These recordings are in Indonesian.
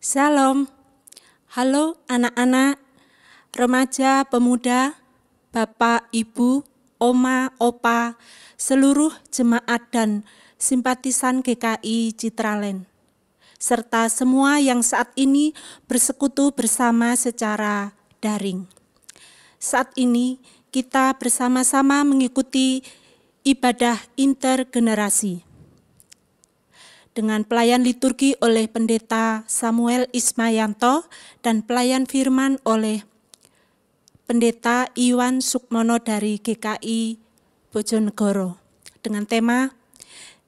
Shalom, halo anak-anak, remaja, pemuda, bapak, ibu, oma, opa, seluruh jemaat dan simpatisan GKI Citraland, serta semua yang saat ini bersekutu bersama secara daring. Saat ini kita bersama-sama mengikuti ibadah intergenerasi dengan pelayan liturgi oleh Pendeta Samuel Ismayanto dan pelayan firman oleh Pendeta Iwan Sukmono dari GKI Bojonegoro dengan tema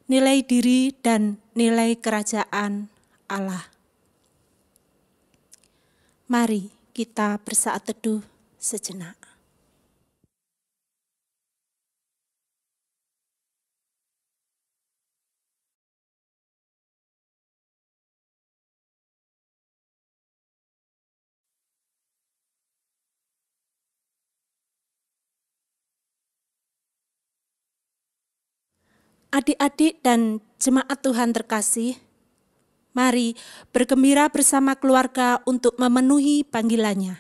Nilai Diri dan Nilai Kerajaan Allah. Mari kita bersaat teduh sejenak. Adik-adik dan jemaat Tuhan terkasih, mari bergembira bersama keluarga untuk memenuhi panggilannya.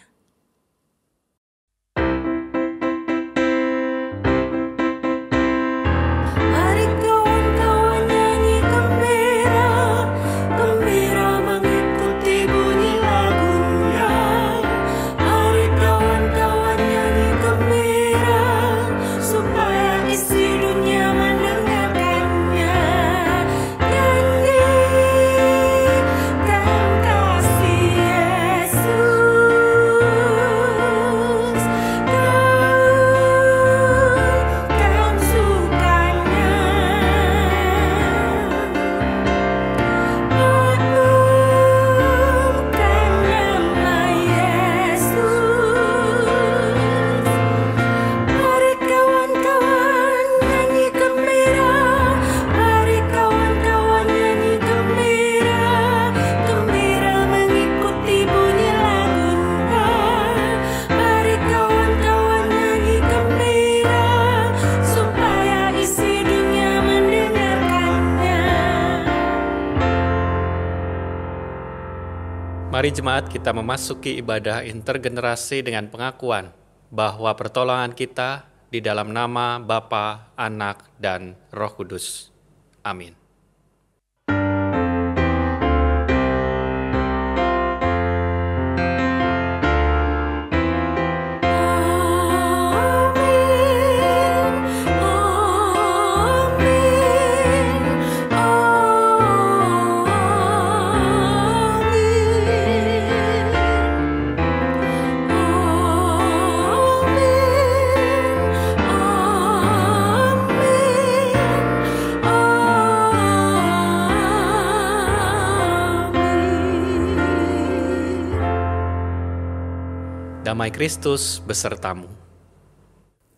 Mari jemaat kita memasuki ibadah intergenerasi dengan pengakuan bahwa pertolongan kita di dalam nama Bapa, Anak, dan Roh Kudus. Amin. Damai Kristus besertamu.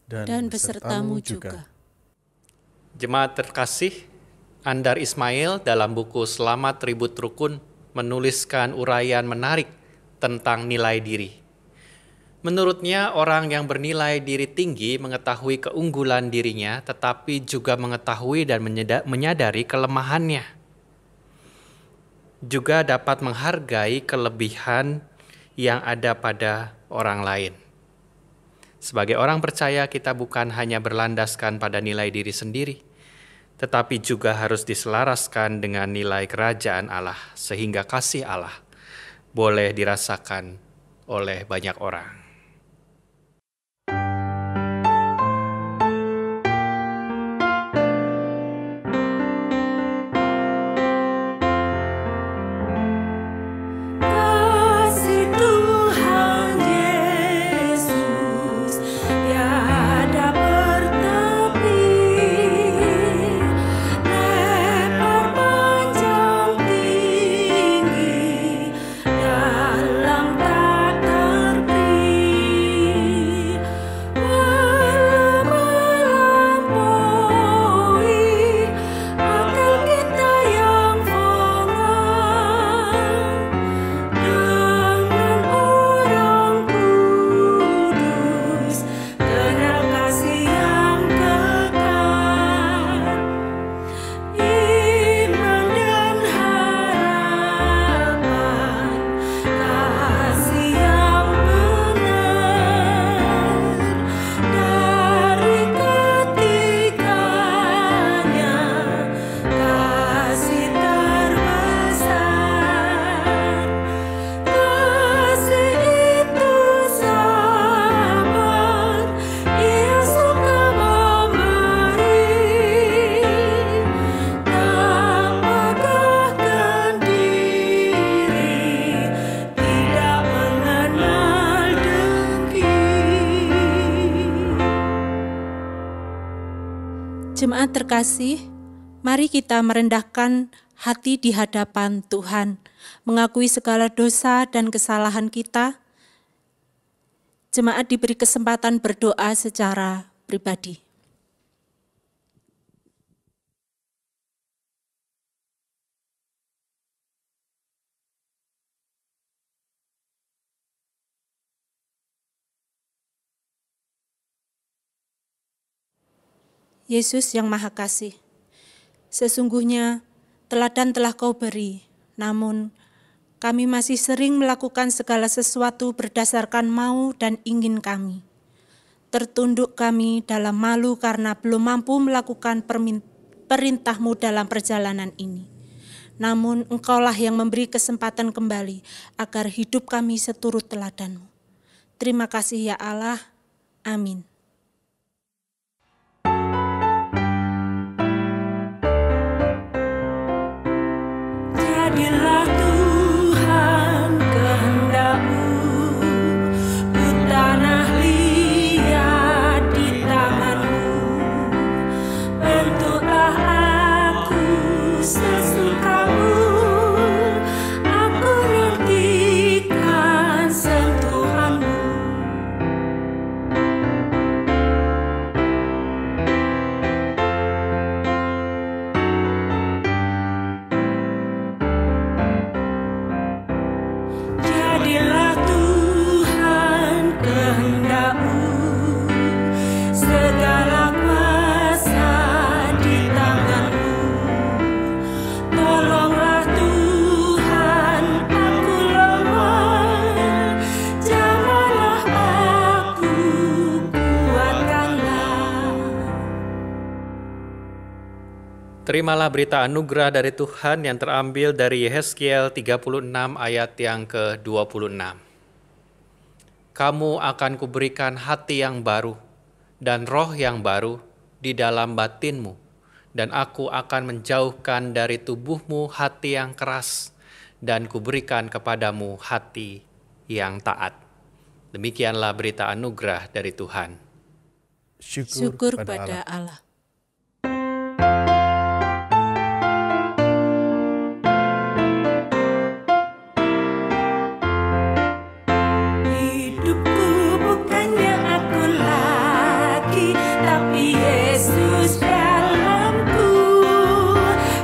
Dan besertamu juga. Jemaat terkasih, Andar Ismail dalam buku Selamat Ribut Rukun menuliskan uraian menarik tentang nilai diri. Menurutnya, orang yang bernilai diri tinggi mengetahui keunggulan dirinya, tetapi juga mengetahui dan menyadari kelemahannya. Juga dapat menghargai kelebihan yang ada pada orang lain. Sebagai orang percaya, kita bukan hanya berlandaskan pada nilai diri sendiri, tetapi juga harus diselaraskan dengan nilai kerajaan Allah, sehingga kasih Allah boleh dirasakan oleh banyak orang. Dalam tak terpilih. Jemaat terkasih, mari kita merendahkan hati di hadapan Tuhan, mengakui segala dosa dan kesalahan kita. Jemaat diberi kesempatan berdoa secara pribadi. Yesus yang Maha Kasih, sesungguhnya teladan telah Kau beri, namun kami masih sering melakukan segala sesuatu berdasarkan mau dan ingin kami. Tertunduk kami dalam malu karena belum mampu melakukan perintah-Mu dalam perjalanan ini. Namun Engkaulah yang memberi kesempatan kembali agar hidup kami seturut teladan-Mu. Terima kasih ya Allah. Amin. Jadilah Tuhan kehendak-Mu, ku tanah liat di tangan-Mu. Bentuklah aku sesuka-Mu, aku nantikan sentuhan-Mu. Jadilah Tuhan kehendak-Mu, segala kuasa di tangan-Mu. Tolonglah Tuhan, aku lemah, jamahlah aku, kuatkanlah. Terimalah berita anugerah dari Tuhan yang terambil dari Yehezkiel 36 ayat yang ke-26. Kamu akan kuberikan hati yang baru dan roh yang baru di dalam batinmu, dan aku akan menjauhkan dari tubuhmu hati yang keras, dan kuberikan kepadamu hati yang taat. Demikianlah berita anugerah dari Tuhan. Syukur pada Allah. Hidupku bukannya aku lagi, tapi Yesus dalamku.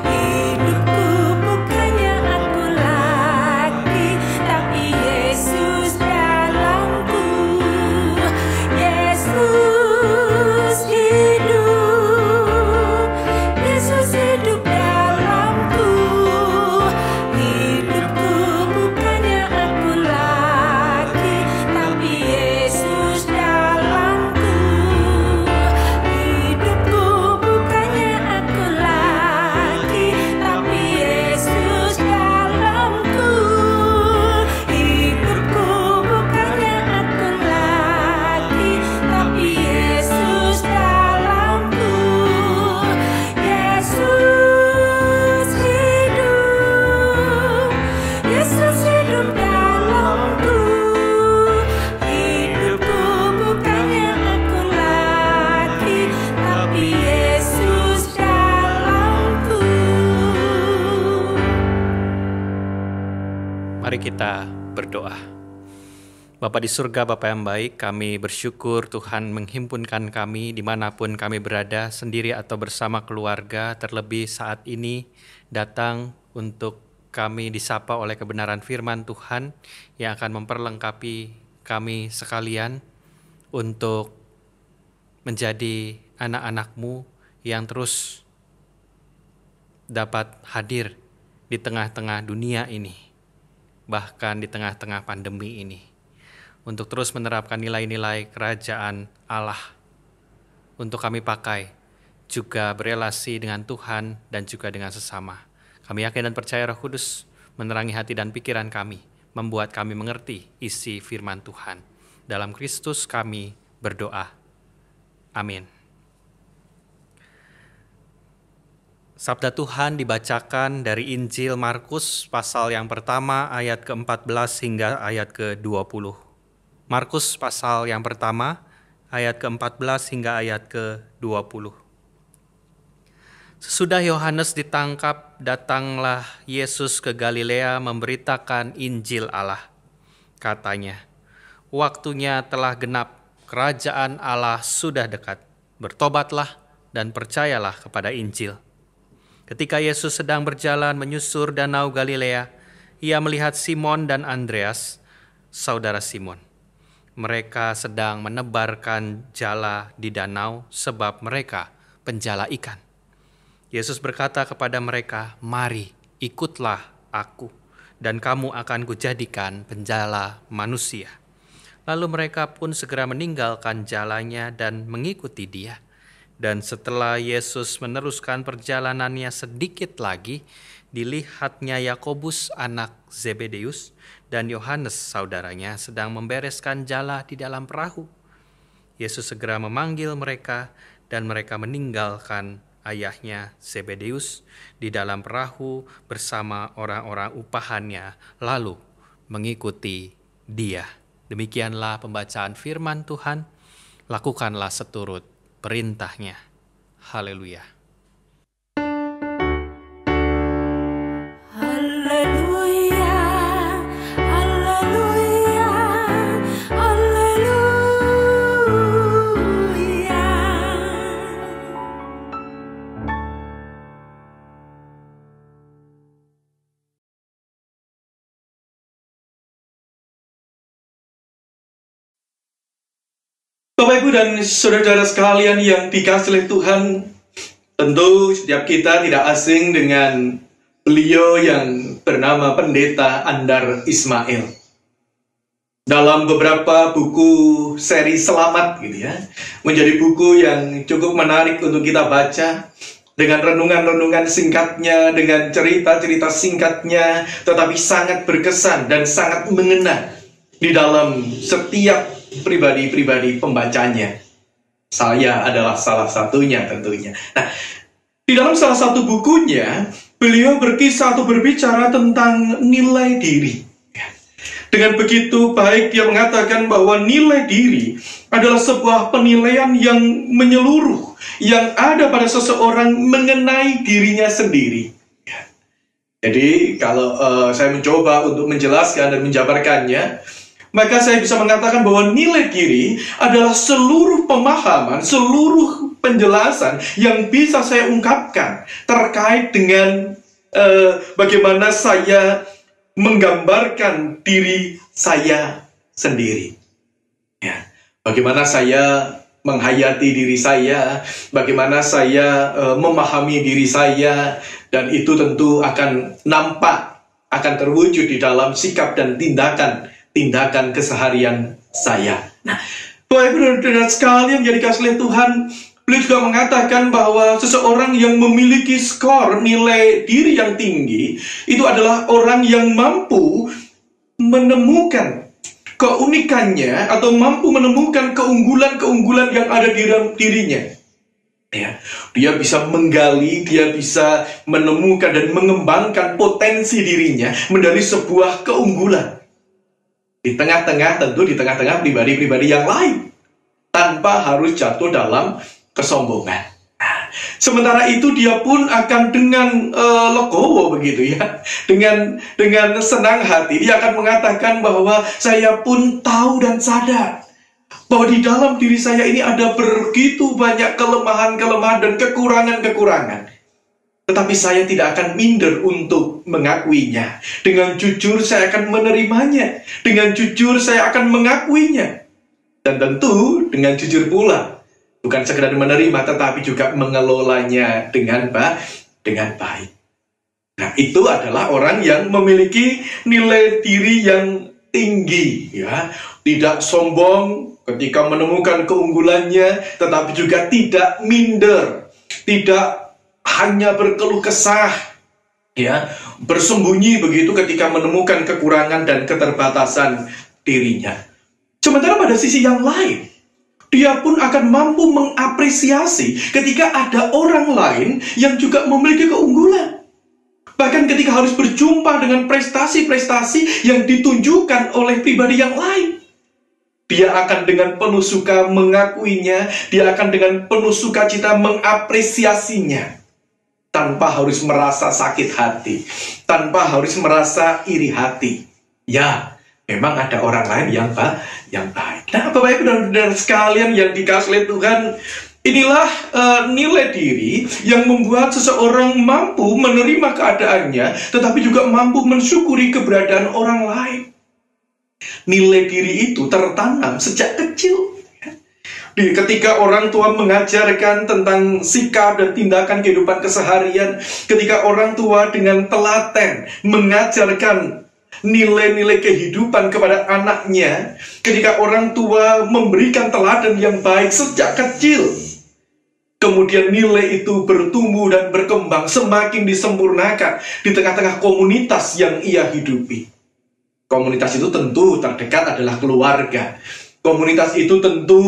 Hidupku bukannya aku lagi, tapi Yesus dalamku. Yesus hidup, Yesus hidup dalamku. Hidupku bukannya aku lagi, tapi Yesus dalamku. Hidupku bukannya aku lagi, tapi Yesus dalamku. Hidupku bukannya aku lagi, tapi Yesus dalamku. Yesus hidup, Yesus hidup dalamku. Hidupku bukannya aku lagi, tapi Yesus dalamku. Mari kita berdoa. Bapa di surga, Bapa yang baik, kami bersyukur Tuhan menghimpunkan kami dimanapun kami berada, sendiri atau bersama keluarga, terlebih saat ini datang untuk kami disapa oleh kebenaran firman Tuhan yang akan memperlengkapi kami sekalian untuk menjadi anak-anak-Mu yang terus dapat hadir di tengah-tengah dunia ini, bahkan di tengah-tengah pandemi ini, untuk terus menerapkan nilai-nilai kerajaan Allah untuk kami pakai, juga berelasi dengan Tuhan dan juga dengan sesama. Kami yakin dan percaya Roh Kudus menerangi hati dan pikiran kami, membuat kami mengerti isi firman Tuhan. Dalam Kristus kami berdoa. Amin. Sabda Tuhan dibacakan dari Injil Markus pasal yang pertama ayat ke-14 hingga ayat ke-20. Markus pasal yang pertama ayat ke-14 hingga ayat ke-20. Sesudah Yohanes ditangkap, datanglah Yesus ke Galilea memberitakan Injil Allah. Katanya, waktunya telah genap, kerajaan Allah sudah dekat. Bertobatlah dan percayalah kepada Injil. Ketika Yesus sedang berjalan menyusur danau Galilea, ia melihat Simon dan Andreas, saudara Simon. Mereka sedang menebarkan jala di danau sebab mereka penjala ikan. Yesus berkata kepada mereka, "Mari, ikutlah aku, dan kamu akan kujadikan penjala manusia." Lalu mereka pun segera meninggalkan jalannya dan mengikuti dia. Dan setelah Yesus meneruskan perjalanannya sedikit lagi, dilihatnya Yakobus anak Zebedeus dan Yohanes saudaranya sedang membereskan jala di dalam perahu. Yesus segera memanggil mereka dan mereka meninggalkan ayahnya Zebedeus di dalam perahu bersama orang-orang upahannya, lalu mengikuti dia. Demikianlah pembacaan firman Tuhan, lakukanlah seturut perintahnya. Haleluya. Haleluya, haleluya, haleluya. Bapak, Ibu, dan saudara-saudara sekalian yang dikasihi oleh Tuhan, tentu setiap kita tidak asing dengan beliau yang bernama Pendeta Andar Ismail. Dalam beberapa buku seri Selamat gitu ya, menjadi buku yang cukup menarik untuk kita baca, dengan renungan-renungan singkatnya, dengan cerita-cerita singkatnya, tetapi sangat berkesan dan sangat mengena di dalam setiap pribadi-pribadi pembacanya. Saya adalah salah satunya tentunya. Nah, di dalam salah satu bukunya, beliau berkisah atau berbicara tentang nilai diri. Dengan begitu baik dia mengatakan bahwa nilai diri adalah sebuah penilaian yang menyeluruh, yang ada pada seseorang mengenai dirinya sendiri. Jadi kalau saya mencoba untuk menjelaskan dan menjabarkannya, maka saya bisa mengatakan bahwa nilai diri adalah seluruh pemahaman, seluruh penjelasan yang bisa saya ungkapkan terkait dengan bagaimana saya menggambarkan diri saya sendiri. Ya, bagaimana saya menghayati diri saya, bagaimana saya memahami diri saya, dan itu tentu akan nampak, akan terwujud di dalam sikap dan tindakan keseharian saya. Nah, Bapak, Ibu, dan saudara sekalian yang dikasihi oleh Tuhan, beliau juga mengatakan bahwa seseorang yang memiliki skor nilai diri yang tinggi itu adalah orang yang mampu menemukan keunikannya atau mampu menemukan keunggulan-keunggulan yang ada di dalam dirinya. Ya, dia bisa menggali, dia bisa menemukan dan mengembangkan potensi dirinya menjadi sebuah keunggulan. Di tengah-tengah, tentu di tengah-tengah pribadi-pribadi yang lain, tanpa harus jatuh dalam kesombongan. Nah, sementara itu dia pun akan dengan legowo begitu ya, dengan senang hati, dia akan mengatakan bahwa saya pun tahu dan sadar bahwa di dalam diri saya ini ada begitu banyak kelemahan-kelemahan dan kekurangan-kekurangan. Tetapi saya tidak akan minder untuk mengakuinya. Dengan jujur saya akan menerimanya. Dengan jujur saya akan mengakuinya. Dan tentu dengan jujur pula. Bukan sekedar menerima, tetapi juga mengelolanya dengan baik. Nah, itu adalah orang yang memiliki nilai diri yang tinggi. Ya. Tidak sombong ketika menemukan keunggulannya, tetapi juga tidak minder. Tidak hanya berkeluh kesah, ya, bersembunyi begitu ketika menemukan kekurangan dan keterbatasan dirinya. Sementara pada sisi yang lain, dia pun akan mampu mengapresiasi ketika ada orang lain yang juga memiliki keunggulan. Bahkan ketika harus berjumpa dengan prestasi-prestasi yang ditunjukkan oleh pribadi yang lain, dia akan dengan penuh suka mengakuinya, dia akan dengan penuh sukacita mengapresiasinya. tanpa harus merasa sakit hati, tanpa harus merasa iri hati. Ya, memang ada orang lain yang baik. Nah, Bapak Ibu dan saudara sekalian yang dikasihi oleh Tuhan, inilah nilai diri yang membuat seseorang mampu menerima keadaannya, tetapi juga mampu mensyukuri keberadaan orang lain. Nilai diri itu tertanam sejak kecil. Ketika orang tua mengajarkan tentang sikap dan tindakan kehidupan keseharian, ketika orang tua dengan telaten mengajarkan nilai-nilai kehidupan kepada anaknya, ketika orang tua memberikan teladan yang baik sejak kecil, kemudian nilai itu bertumbuh dan berkembang, semakin disempurnakan di tengah-tengah komunitas yang ia hidupi. Komunitas itu tentu terdekat adalah keluarga. Komunitas itu tentu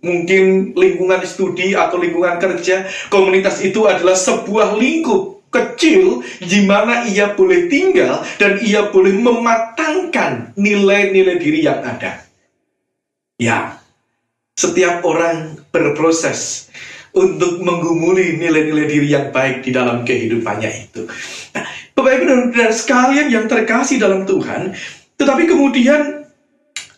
mungkin lingkungan studi atau lingkungan kerja. Komunitas itu adalah sebuah lingkup kecil di mana ia boleh tinggal dan ia boleh mematangkan nilai-nilai diri yang ada. Ya, setiap orang berproses untuk menggumuli nilai-nilai diri yang baik di dalam kehidupannya itu. Nah, Bapak Ibu dan saudara sekalian yang terkasih dalam Tuhan, tetapi kemudian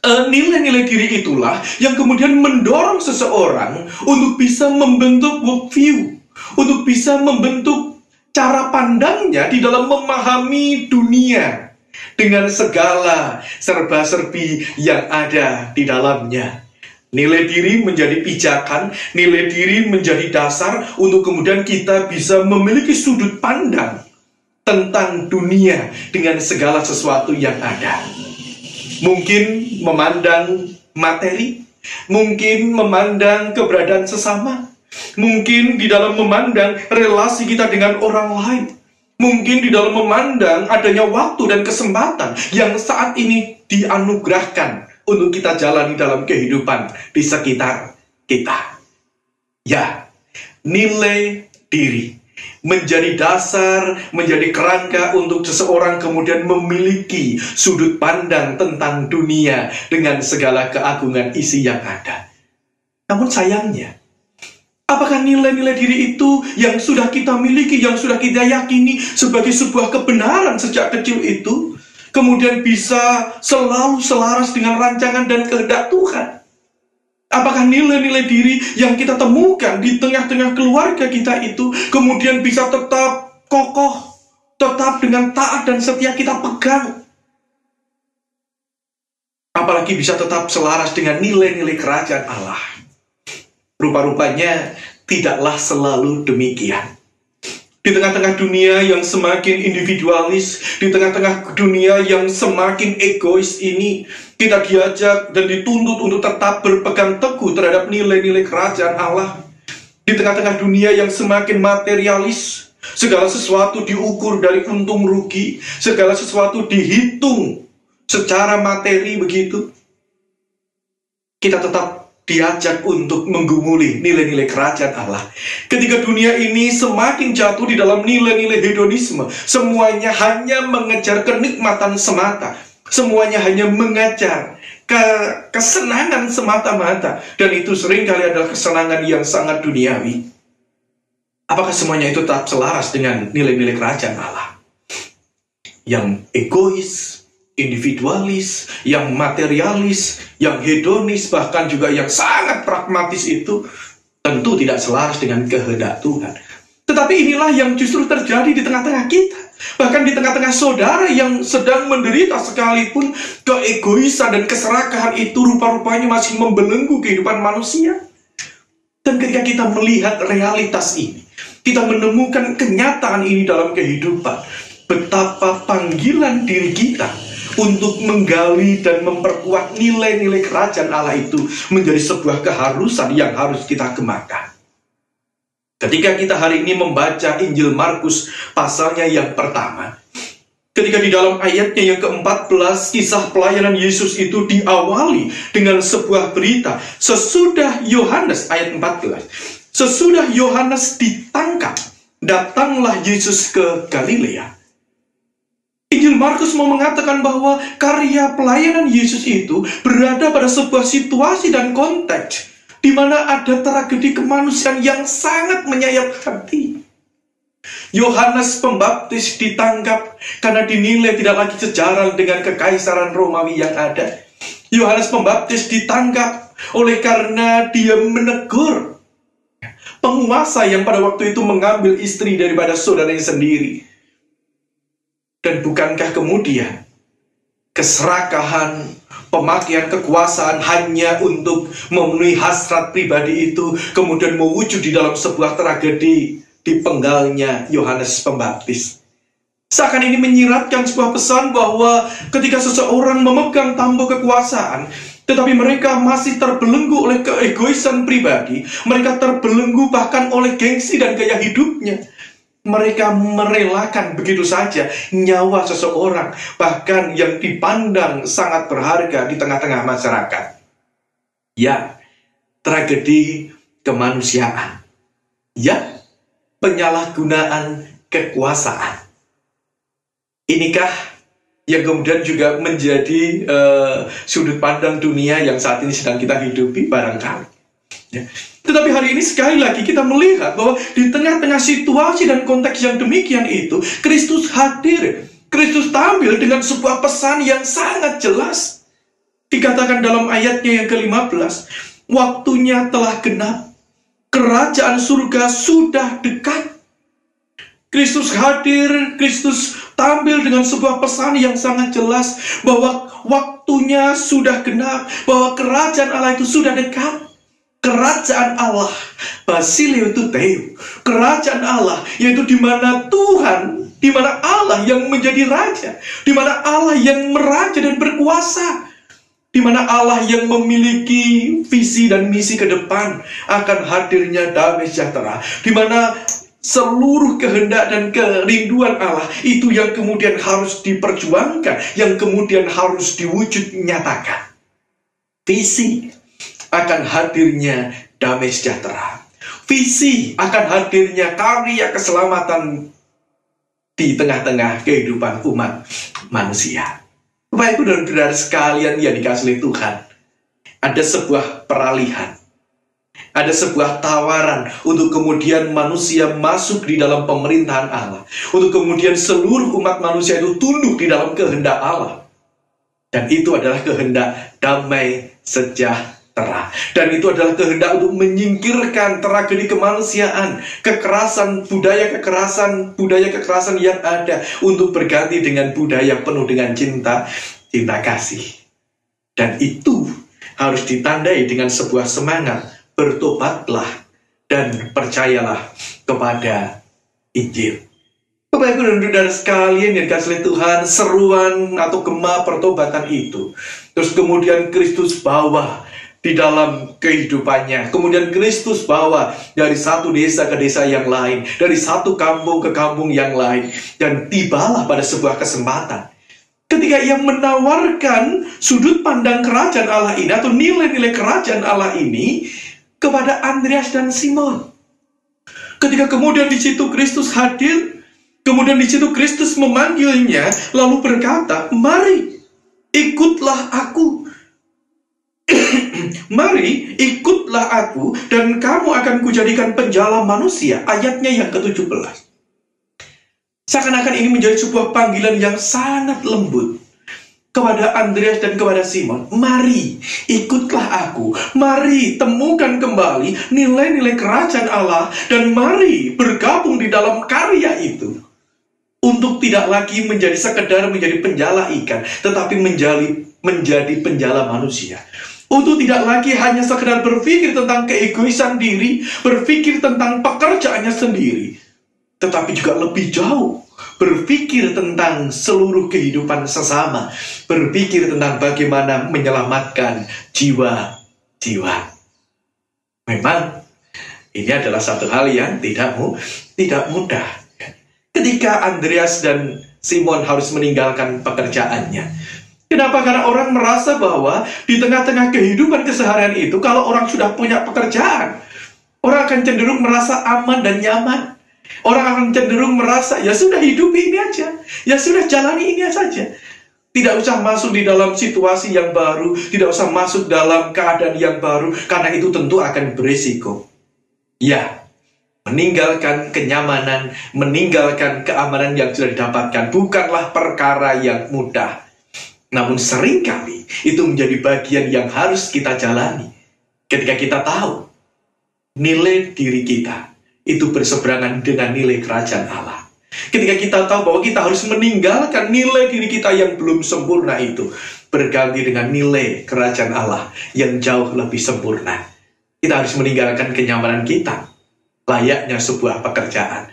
nilai-nilai diri itulah yang kemudian mendorong seseorang untuk bisa membentuk worldview, untuk bisa membentuk cara pandangnya di dalam memahami dunia dengan segala serba-serbi yang ada di dalamnya. Nilai diri menjadi pijakan, nilai diri menjadi dasar untuk kemudian kita bisa memiliki sudut pandang tentang dunia dengan segala sesuatu yang ada. Mungkin memandang materi, mungkin memandang keberadaan sesama, mungkin di dalam memandang relasi kita dengan orang lain, mungkin di dalam memandang adanya waktu dan kesempatan yang saat ini dianugerahkan untuk kita jalani dalam kehidupan di sekitar kita. Ya, nilai diri menjadi dasar, menjadi kerangka untuk seseorang kemudian memiliki sudut pandang tentang dunia dengan segala keagungan isi yang ada. Namun sayangnya, apakah nilai-nilai diri itu yang sudah kita miliki, yang sudah kita yakini sebagai sebuah kebenaran sejak kecil itu, kemudian bisa selalu selaras dengan rancangan dan kehendak Tuhan? Apakah nilai-nilai diri yang kita temukan di tengah-tengah keluarga kita itu kemudian bisa tetap kokoh, tetap dengan taat dan setia kita pegang? Apalagi bisa tetap selaras dengan nilai-nilai kerajaan Allah? Rupa-rupanya tidaklah selalu demikian. Di tengah-tengah dunia yang semakin individualis, di tengah-tengah dunia yang semakin egois ini, kita diajak dan dituntut untuk tetap berpegang teguh terhadap nilai-nilai kerajaan Allah. Di tengah-tengah dunia yang semakin materialis, segala sesuatu diukur dari untung rugi, segala sesuatu dihitung secara materi begitu. Kita tetap diajak untuk menggumuli nilai-nilai kerajaan Allah. Ketika dunia ini semakin jatuh di dalam nilai-nilai hedonisme, semuanya hanya mengejar kenikmatan semata, semuanya hanya mengejar kesenangan semata-mata, dan itu seringkali adalah kesenangan yang sangat duniawi. Apakah semuanya itu tetap selaras dengan nilai-nilai kerajaan Allah? Yang egois, individualis, yang materialis, yang hedonis, bahkan juga yang sangat pragmatis itu tentu tidak selaras dengan kehendak Tuhan. Tetapi inilah yang justru terjadi di tengah-tengah kita. Bahkan di tengah-tengah saudara yang sedang menderita sekalipun, keegoisan dan keserakahan itu rupa-rupanya masih membelenggu kehidupan manusia. Dan ketika kita melihat realitas ini, kita menemukan kenyataan ini dalam kehidupan, betapa panggilan diri kita untuk menggali dan memperkuat nilai-nilai kerajaan Allah itu menjadi sebuah keharusan yang harus kita gemakan. Ketika kita hari ini membaca Injil Markus pasalnya yang pertama, ketika di dalam ayatnya yang ke-14, kisah pelayanan Yesus itu diawali dengan sebuah berita. Sesudah Yohanes, ayat 14, sesudah Yohanes ditangkap, datanglah Yesus ke Galilea. Injil Markus mau mengatakan bahwa karya pelayanan Yesus itu berada pada sebuah situasi dan konteks di mana ada tragedi kemanusiaan yang sangat menyayat hati. Yohanes Pembaptis ditangkap karena dinilai tidak lagi sejalan dengan kekaisaran Romawi yang ada. Yohanes Pembaptis ditangkap oleh karena dia menegur penguasa yang pada waktu itu mengambil istri daripada saudaranya sendiri. Dan bukankah kemudian keserakahan, pemakaian kekuasaan hanya untuk memenuhi hasrat pribadi itu kemudian mewujud di dalam sebuah tragedi dipenggalnya Yohanes Pembaptis. Seakan ini menyiratkan sebuah pesan bahwa ketika seseorang memegang tampuk kekuasaan, tetapi mereka masih terbelenggu oleh keegoisan pribadi, mereka terbelenggu bahkan oleh gengsi dan gaya hidupnya, mereka merelakan begitu saja nyawa seseorang, bahkan yang dipandang sangat berharga di tengah-tengah masyarakat. Ya, tragedi kemanusiaan. Ya, penyalahgunaan kekuasaan. Inikah yang kemudian juga menjadi sudut pandang dunia yang saat ini sedang kita hidupi barangkali. Ya. Tetapi hari ini sekali lagi kita melihat bahwa di tengah-tengah situasi dan konteks yang demikian itu, Kristus hadir. Kristus tampil dengan sebuah pesan yang sangat jelas. Dikatakan dalam ayatnya yang ke-15, waktunya telah genap. Kerajaan surga sudah dekat. Kristus hadir, Kristus tampil dengan sebuah pesan yang sangat jelas bahwa waktunya sudah genap, bahwa kerajaan Allah itu sudah dekat. Kerajaan Allah, Basileo Tuteo, kerajaan Allah, yaitu di mana Tuhan, di mana Allah yang menjadi raja, di mana Allah yang meraja dan berkuasa, di mana Allah yang memiliki visi dan misi ke depan akan hadirnya damai sejahtera, di mana seluruh kehendak dan kerinduan Allah itu yang kemudian harus diperjuangkan, yang kemudian harus diwujud nyatakan. Visi akan hadirnya damai sejahtera, visi akan hadirnya karya keselamatan di tengah-tengah kehidupan umat manusia. Bapak Ibu dan saudara sekalian yang dikasihi Tuhan, ada sebuah peralihan, ada sebuah tawaran untuk kemudian manusia masuk di dalam pemerintahan Allah, untuk kemudian seluruh umat manusia itu tunduk di dalam kehendak Allah. Dan itu adalah kehendak damai sejahtera. Dan itu adalah kehendak untuk menyingkirkan tragedi kemanusiaan, kekerasan, budaya kekerasan yang ada, untuk berganti dengan budaya penuh dengan cinta kasih. Dan itu harus ditandai dengan sebuah semangat, bertobatlah dan percayalah kepada Injil. Bapak Ibu dan saudara sekalian yang dikasihi Tuhan, seruan atau gema pertobatan itu terus kemudian Kristus bawa di dalam kehidupannya. Kemudian Kristus bawa dari satu desa ke desa yang lain, dari satu kampung ke kampung yang lain. Dan tibalah pada sebuah kesempatan ketika ia menawarkan sudut pandang kerajaan Allah ini atau nilai-nilai kerajaan Allah ini kepada Andreas dan Simon. Ketika kemudian di situ Kristus hadir, kemudian di situ Kristus memanggilnya lalu berkata, "Mari, ikutlah aku." Mari, ikutlah aku, dan kamu akan kujadikan penjala manusia. Ayatnya yang ke-17. Seakan-akan ini menjadi sebuah panggilan yang sangat lembut kepada Andreas dan kepada Simon. Mari, ikutlah aku. Mari, temukan kembali nilai-nilai kerajaan Allah, dan mari bergabung di dalam karya itu. Untuk tidak lagi menjadi sekedar menjadi penjala ikan, tetapi menjadi penjala manusia. Untuk tidak lagi hanya sekedar berpikir tentang keegoisan diri, berpikir tentang pekerjaannya sendiri, tetapi juga lebih jauh, berpikir tentang seluruh kehidupan sesama, berpikir tentang bagaimana menyelamatkan jiwa-jiwa. Memang ini adalah satu hal yang tidak mudah. Ketika Andreas dan Simon harus meninggalkan pekerjaannya. Kenapa? Karena orang merasa bahwa di tengah-tengah kehidupan keseharian itu, kalau orang sudah punya pekerjaan, orang akan cenderung merasa aman dan nyaman. Orang akan cenderung merasa, ya sudah hidupi ini aja, ya sudah jalani ini saja. Tidak usah masuk di dalam situasi yang baru, tidak usah masuk dalam keadaan yang baru, karena itu tentu akan berisiko. Ya, Meninggalkan kenyamanan, meninggalkan keamanan yang sudah didapatkan bukanlah perkara yang mudah. Namun seringkali itu menjadi bagian yang harus kita jalani. Ketika kita tahu nilai diri kita itu berseberangan dengan nilai kerajaan Allah. Ketika kita tahu bahwa kita harus meninggalkan nilai diri kita yang belum sempurna itu, berganti dengan nilai kerajaan Allah yang jauh lebih sempurna. Kita harus meninggalkan kenyamanan kita, layaknya sebuah pekerjaan.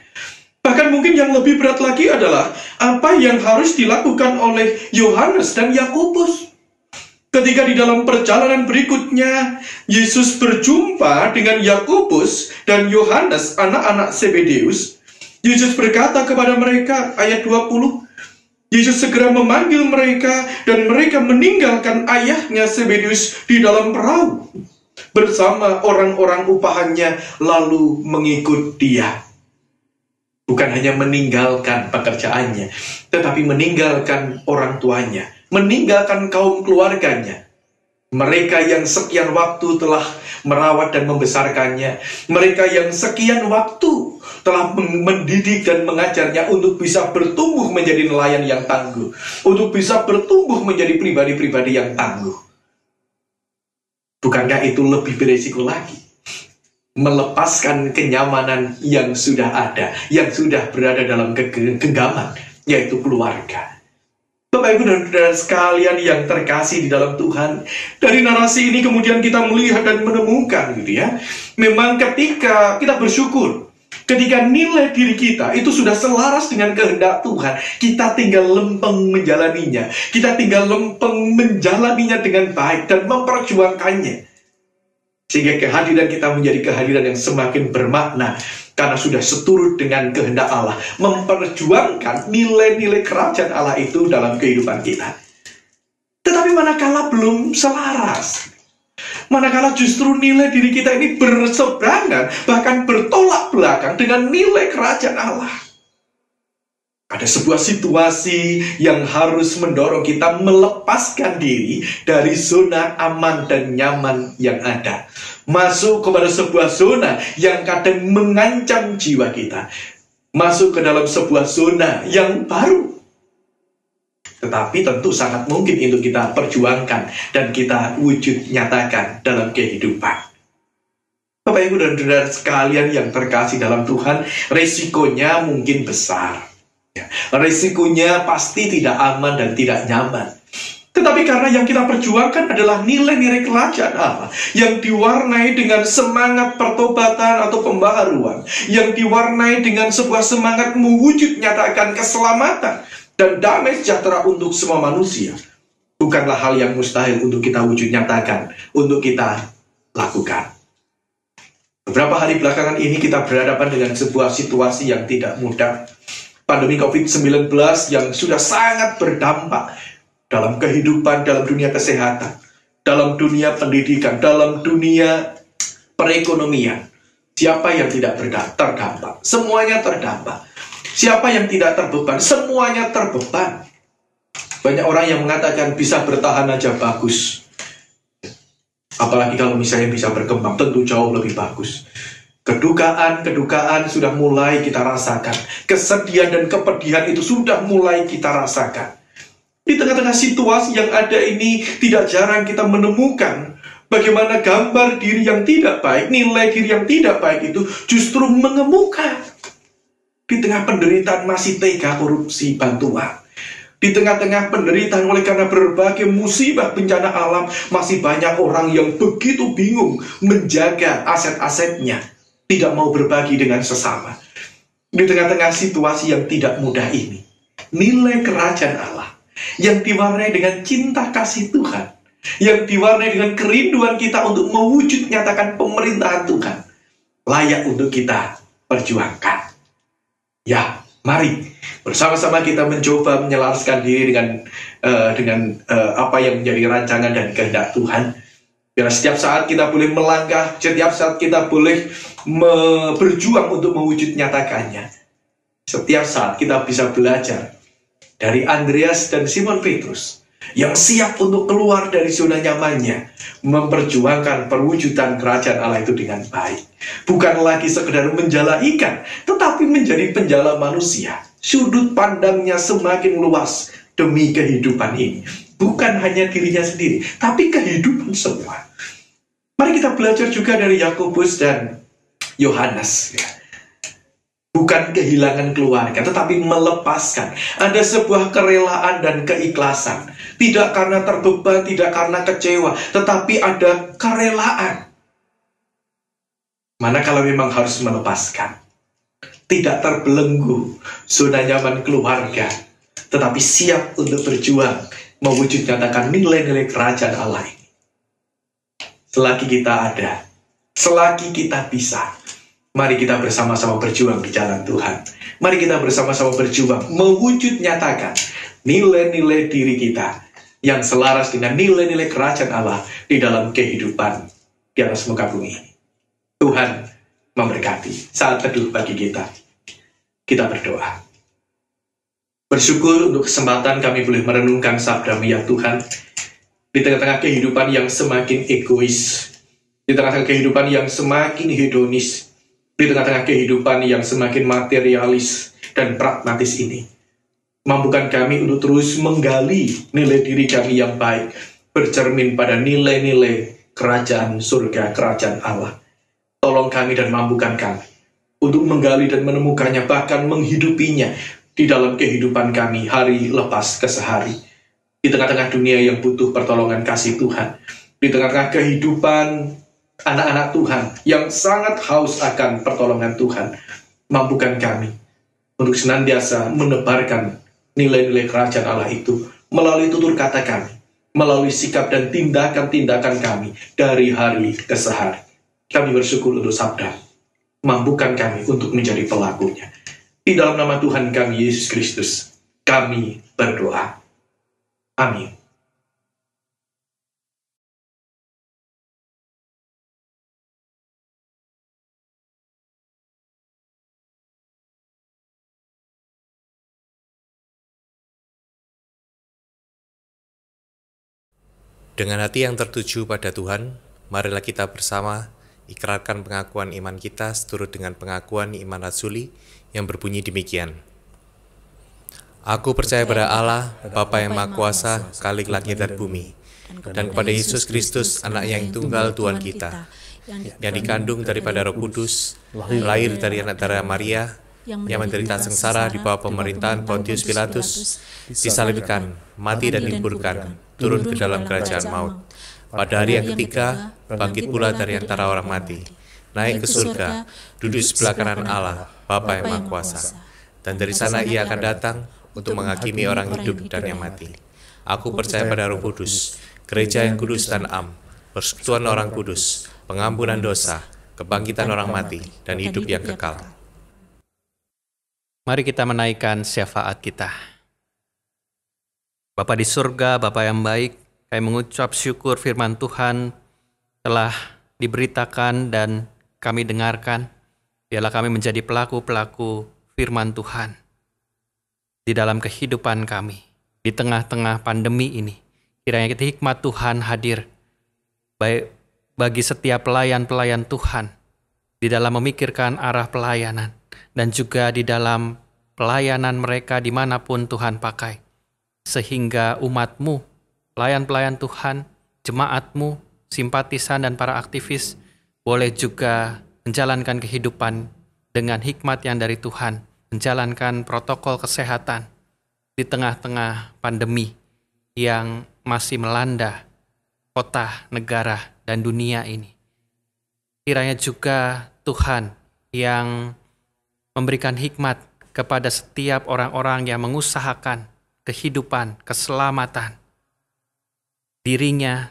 Bahkan mungkin yang lebih berat lagi adalah apa yang harus dilakukan oleh Yohanes dan Yakobus. Ketika di dalam perjalanan berikutnya, Yesus berjumpa dengan Yakobus dan Yohanes, anak-anak Zebedeus. Yesus berkata kepada mereka, ayat 20, Yesus segera memanggil mereka dan mereka meninggalkan ayahnya Zebedeus di dalam perahu bersama orang-orang upahannya lalu mengikut dia. Bukan hanya meninggalkan pekerjaannya, tetapi meninggalkan orang tuanya, meninggalkan kaum keluarganya. Mereka yang sekian waktu telah merawat dan membesarkannya, mereka yang sekian waktu telah mendidik dan mengajarnya untuk bisa bertumbuh menjadi nelayan yang tangguh, untuk bisa bertumbuh menjadi pribadi-pribadi yang tangguh. Bukankah itu lebih beresiko lagi? Melepaskan kenyamanan yang sudah ada, yang sudah berada dalam genggaman, yaitu keluarga. Bapak, Ibu, dan saudara sekalian yang terkasih di dalam Tuhan, dari narasi ini kemudian kita melihat dan menemukan gitu ya, memang ketika kita bersyukur, ketika nilai diri kita itu sudah selaras dengan kehendak Tuhan, kita tinggal lempeng menjalaninya, kita tinggal lempeng menjalaninya dengan baik dan memperjuangkannya. Sehingga kehadiran kita menjadi kehadiran yang semakin bermakna, karena sudah seturut dengan kehendak Allah, memperjuangkan nilai-nilai kerajaan Allah itu dalam kehidupan kita. Tetapi manakala belum selaras, manakala justru nilai diri kita ini berseberangan, bahkan bertolak belakang dengan nilai kerajaan Allah, ada sebuah situasi yang harus mendorong kita melepaskan diri dari zona aman dan nyaman yang ada. Masuk kepada sebuah zona yang kadang mengancam jiwa kita. Masuk ke dalam sebuah zona yang baru. Tetapi tentu sangat mungkin itu kita perjuangkan dan kita wujud nyatakan dalam kehidupan. Bapak, Ibu, dan saudara sekalian yang terkasih dalam Tuhan, resikonya mungkin besar. Risikonya pasti tidak aman dan tidak nyaman. Tetapi karena yang kita perjuangkan adalah nilai-nilai kerajaan Allah yang diwarnai dengan semangat pertobatan atau pembaharuan, yang diwarnai dengan sebuah semangat mewujud nyatakan keselamatan dan damai sejahtera untuk semua manusia, bukanlah hal yang mustahil untuk kita wujud nyatakan, untuk kita lakukan. Beberapa hari belakangan ini kita berhadapan dengan sebuah situasi yang tidak mudah. Pandemi COVID-19 yang sudah sangat berdampak dalam kehidupan, dalam dunia kesehatan, dalam dunia pendidikan, dalam dunia perekonomian. Siapa yang tidak terdampak? Semuanya terdampak. Siapa yang tidak terbeban? Semuanya terbeban. Banyak orang yang mengatakan bisa bertahan aja bagus. Apalagi kalau misalnya bisa berkembang, tentu jauh lebih bagus. Kedukaan sudah mulai kita rasakan. Kesedihan dan kepedihan itu sudah mulai kita rasakan. Di tengah-tengah situasi yang ada ini, tidak jarang kita menemukan bagaimana gambar diri yang tidak baik, nilai diri yang tidak baik itu justru mengemuka. Di tengah penderitaan masih tega korupsi bantuan. Di tengah-tengah penderitaan oleh karena berbagai musibah bencana alam, masih banyak orang yang begitu bingung menjaga aset-asetnya, tidak mau berbagi dengan sesama. Di tengah-tengah situasi yang tidak mudah ini, nilai kerajaan Allah yang diwarnai dengan cinta kasih Tuhan, yang diwarnai dengan kerinduan kita untuk mewujud nyatakan pemerintahan Tuhan, layak untuk kita perjuangkan. Ya, mari bersama-sama kita mencoba menyelaraskan diri dengan apa yang menjadi rancangan dan kehendak Tuhan. Biar setiap saat kita boleh melangkah, setiap saat kita boleh berjuang untuk mewujud nyatakannya. Setiap saat kita bisa belajar dari Andreas dan Simon Petrus yang siap untuk keluar dari zona nyamannya, memperjuangkan perwujudan kerajaan Allah itu dengan baik. Bukan lagi sekedar menjala ikan, tetapi menjadi penjala manusia. Sudut pandangnya semakin luas demi kehidupan ini. Bukan hanya dirinya sendiri, tapi kehidupan semua. Mari kita belajar juga dari Yakobus dan Yohanes. Bukan kehilangan keluarga, tetapi melepaskan. Ada sebuah kerelaan dan keikhlasan. Tidak karena terbeban, tidak karena kecewa, tetapi ada kerelaan. Mana kalau memang harus melepaskan. Tidak terbelenggu zona nyaman keluarga, tetapi siap untuk berjuang mewujud nyatakan nilai-nilai kerajaan Allah ini. Selagi kita ada, selagi kita bisa, mari kita bersama-sama berjuang di jalan Tuhan. Mari kita bersama-sama berjuang mewujud nyatakan nilai-nilai diri kita yang selaras dengan nilai-nilai kerajaan Allah di dalam kehidupan di atas muka bumi ini. Tuhan memberkati. Saat teduh bagi kita. Kita berdoa. Bersyukur untuk kesempatan kami boleh merenungkan sabda-Mu ya Tuhan. Di tengah-tengah kehidupan yang semakin egois. Di tengah-tengah kehidupan yang semakin hedonis. Di tengah-tengah kehidupan yang semakin materialis dan pragmatis ini. Mampukan kami untuk terus menggali nilai diri kami yang baik. Bercermin pada nilai-nilai kerajaan surga, kerajaan Allah. Tolong kami dan mampukan kami untuk menggali dan menemukannya, bahkan menghidupinya di dalam kehidupan kami hari lepas ke sehari. Di tengah-tengah dunia yang butuh pertolongan kasih Tuhan. Di tengah-tengah kehidupan anak-anak Tuhan yang sangat haus akan pertolongan Tuhan. Mampukan kami untuk senantiasa menebarkan nilai-nilai kerajaan Allah itu melalui tutur kata kami, melalui sikap dan tindakan-tindakan kami dari hari ke sehari. Kami bersyukur untuk sabda. Mampukan kami untuk menjadi pelakunya. Di dalam nama Tuhan kami, Yesus Kristus, kami berdoa. Amin. Dengan hati yang tertuju pada Tuhan, marilah kita bersama ikrarkan pengakuan iman kita seturut dengan pengakuan iman rasuli yang berbunyi demikian. Aku percaya pada Allah, Bapa yang Maha Kuasa, Khalik langit dan bumi, dan kepada Yesus Kristus, Anak yang tunggal Tuhan kita, yang dikandung daripada Roh Kudus, lahir dari anak darah Maria, yang menderita sengsara di bawah pemerintahan Pontius Pilatus, disalibkan, mati dan dikuburkan, turun ke dalam kerajaan maut. Pada hari yang ketiga, bangkit pula dari antara orang mati, naik ke surga, duduk sebelah kanan Allah, Bapa yang Maha Kuasa. Dan dari sana ia akan datang untuk menghakimi orang hidup dan yang mati. Aku percaya pada Roh Kudus, gereja yang kudus dan am, persekutuan orang kudus, pengampunan dosa, kebangkitan orang mati, dan hidup yang kekal. Mari kita menaikkan syafaat kita. Bapa di surga, Bapa yang baik, kami mengucap syukur firman Tuhan telah diberitakan dan kami dengarkan. Biarlah kami menjadi pelaku-pelaku firman Tuhan di dalam kehidupan kami. Di tengah-tengah pandemi ini, kiranya hikmat Tuhan hadir baik bagi setiap pelayan-pelayan Tuhan di dalam memikirkan arah pelayanan dan juga di dalam pelayanan mereka dimanapun Tuhan pakai. Sehingga umat-Mu, pelayan-pelayan Tuhan, jemaat-Mu, simpatisan dan para aktivis boleh juga menjalankan kehidupan dengan hikmat yang dari Tuhan, menjalankan protokol kesehatan di tengah-tengah pandemi yang masih melanda kota, negara, dan dunia ini. Kiranya juga Tuhan yang memberikan hikmat kepada setiap orang-orang yang mengusahakan kehidupan, keselamatan dirinya,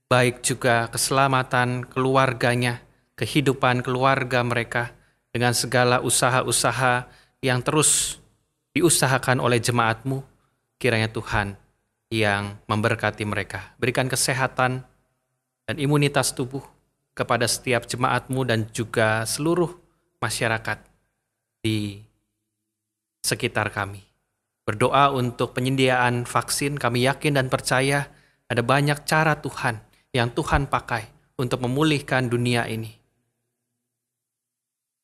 baik juga keselamatan keluarganya, kehidupan keluarga mereka, dengan segala usaha-usaha yang terus diusahakan oleh jemaat-Mu. Kiranya Tuhan yang memberkati mereka, berikan kesehatan dan imunitas tubuh kepada setiap jemaat-Mu dan juga seluruh masyarakat di sekitar kami. Berdoa untuk penyediaan vaksin, kami yakin dan percaya ada banyak cara Tuhan yang Tuhan pakai untuk memulihkan dunia ini.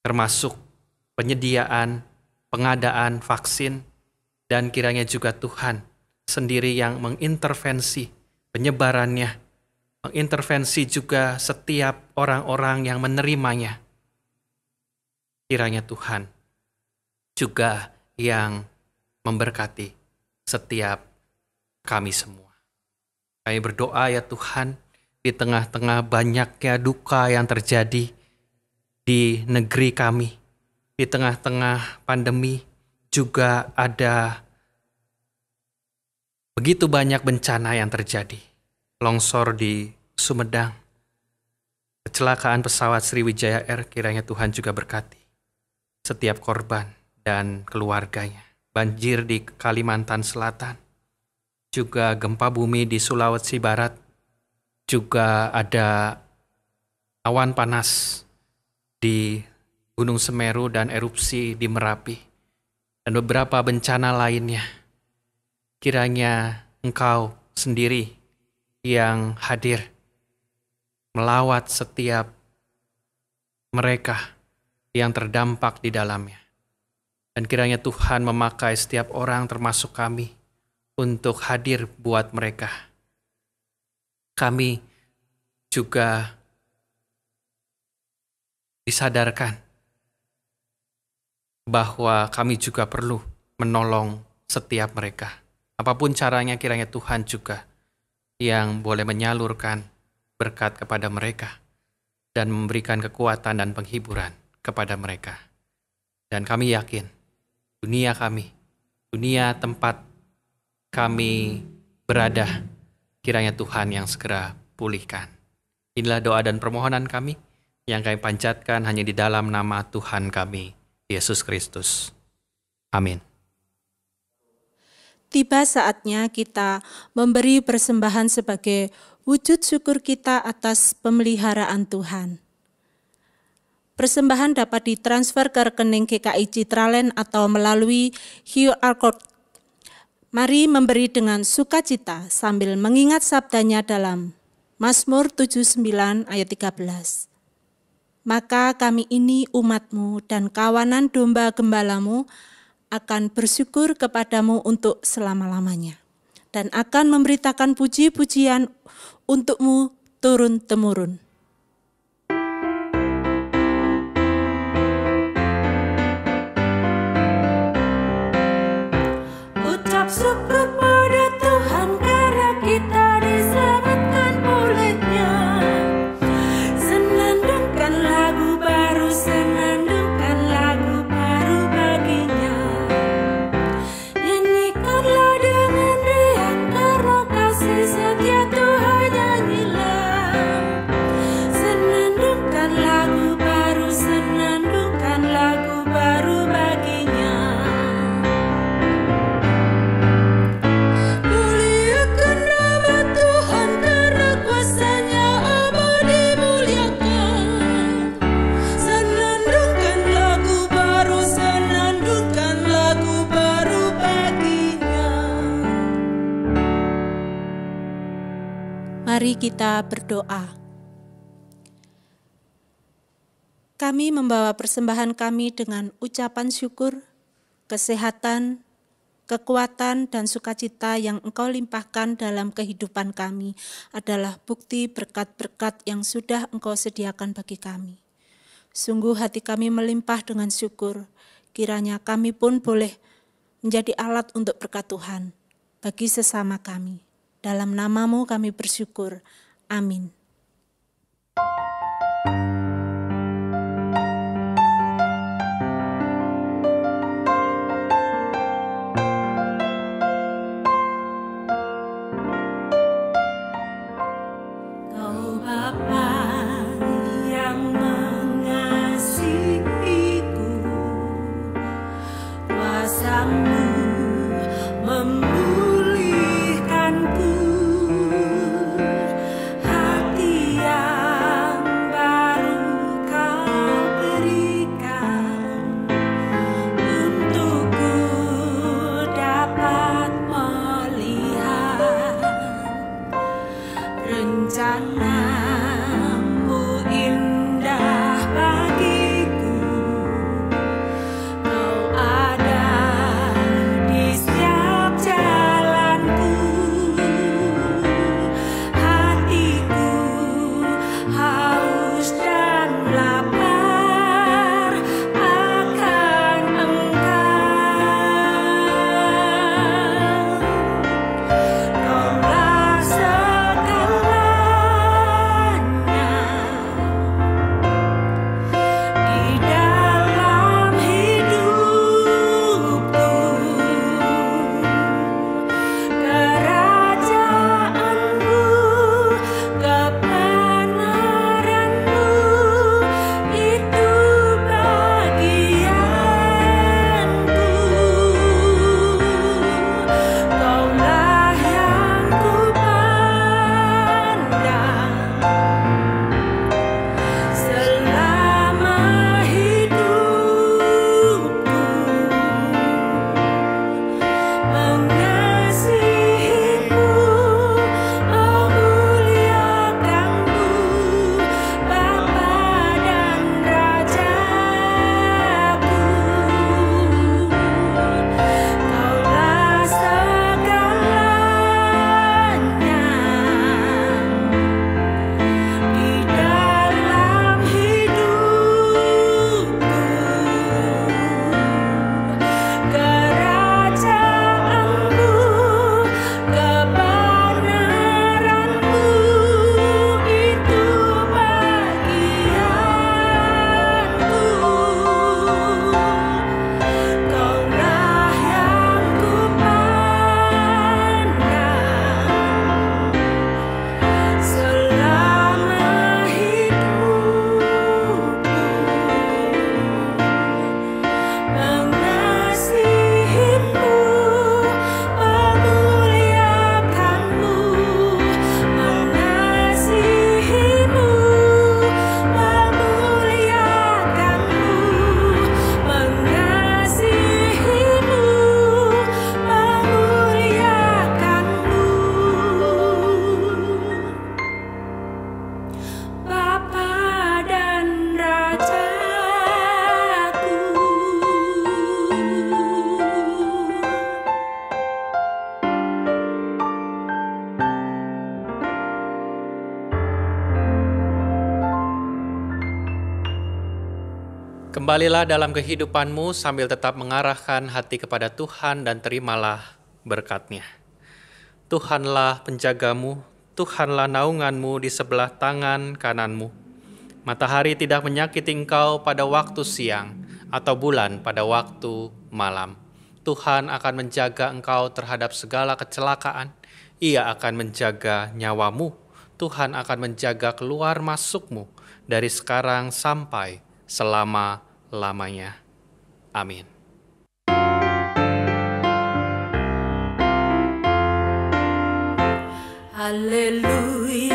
termasuk penyediaan, pengadaan vaksin, dan kiranya juga Tuhan sendiri yang mengintervensi penyebarannya, mengintervensi juga setiap orang-orang yang menerimanya. Kiranya Tuhan juga yang memberkati setiap kami semua. Kami berdoa ya Tuhan, di tengah-tengah banyaknya duka yang terjadi di negeri kami, di tengah-tengah pandemi juga ada begitu banyak bencana yang terjadi. Longsor di Sumedang, kecelakaan pesawat Sriwijaya Air, kiranya Tuhan juga berkati setiap korban dan keluarganya. Banjir di Kalimantan Selatan, juga gempa bumi di Sulawesi Barat, juga ada awan panas di Gunung Semeru dan erupsi di Merapi, dan beberapa bencana lainnya. Kiranya Engkau sendiri yang hadir melawat setiap mereka yang terdampak di dalamnya. Dan kiranya Tuhan memakai setiap orang termasuk kami untuk hadir buat mereka. Kami juga disadarkan bahwa kami juga perlu menolong setiap mereka. Apapun caranya, kiranya Tuhan juga yang boleh menyalurkan berkat kepada mereka dan memberikan kekuatan dan penghiburan kepada mereka. Dan kami yakin dunia kami, dunia tempat kami berada, kiranya Tuhan yang segera pulihkan. Inilah doa dan permohonan kami yang kami panjatkan hanya di dalam nama Tuhan kami, Yesus Kristus. Amin. Tiba saatnya kita memberi persembahan sebagai wujud syukur kita atas pemeliharaan Tuhan. Persembahan dapat ditransfer ke rekening GKI Citraland atau melalui QR Code. Mari memberi dengan sukacita sambil mengingat sabdanya dalam Mazmur 79 ayat 13. Maka kami ini umat-Mu dan kawanan domba gembalamu akan bersyukur kepadamu untuk selama-lamanya, dan akan memberitakan puji-pujian untuk-Mu turun-temurun. Ucap syukur pada Tuhan karena kita diselamatkan oleh-Nya. Senandungkan lagu baru, senandungkan lagu baru baginya. Nyanyikanlah dengan riang karena kasih setia Tuhan, nyanyilah. Senandungkan lagu baru, senandungkan lagu baru baginya. Muliakan nama Tuhan karena kuasa-Nya abadi muliakan. Senandungkan lagu baru, senandungkan lagu baru baginya. Mari kita berdoa. Kami membawa persembahan kami dengan ucapan syukur, kesehatan, kekuatan, dan sukacita yang Engkau limpahkan dalam kehidupan kami adalah bukti berkat-berkat yang sudah Engkau sediakan bagi kami. Sungguh hati kami melimpah dengan syukur, kiranya kami pun boleh menjadi alat untuk berkat Tuhan bagi sesama kami. Dalam nama-Mu kami bersyukur. Amin. Kau Bapa yang mengasihiku, kuasa-Mu memulihkanku, hati Kembalilah dalam kehidupanmu sambil tetap mengarahkan hati kepada Tuhan dan terimalah berkat-Nya. Tuhanlah penjagamu, Tuhanlah naunganmu di sebelah tangan kananmu. Matahari tidak menyakiti engkau pada waktu siang atau bulan pada waktu malam. Tuhan akan menjaga engkau terhadap segala kecelakaan. Ia akan menjaga nyawamu. Tuhan akan menjaga keluar masukmu dari sekarang sampai selama-lamanya. Amin. Haleluya.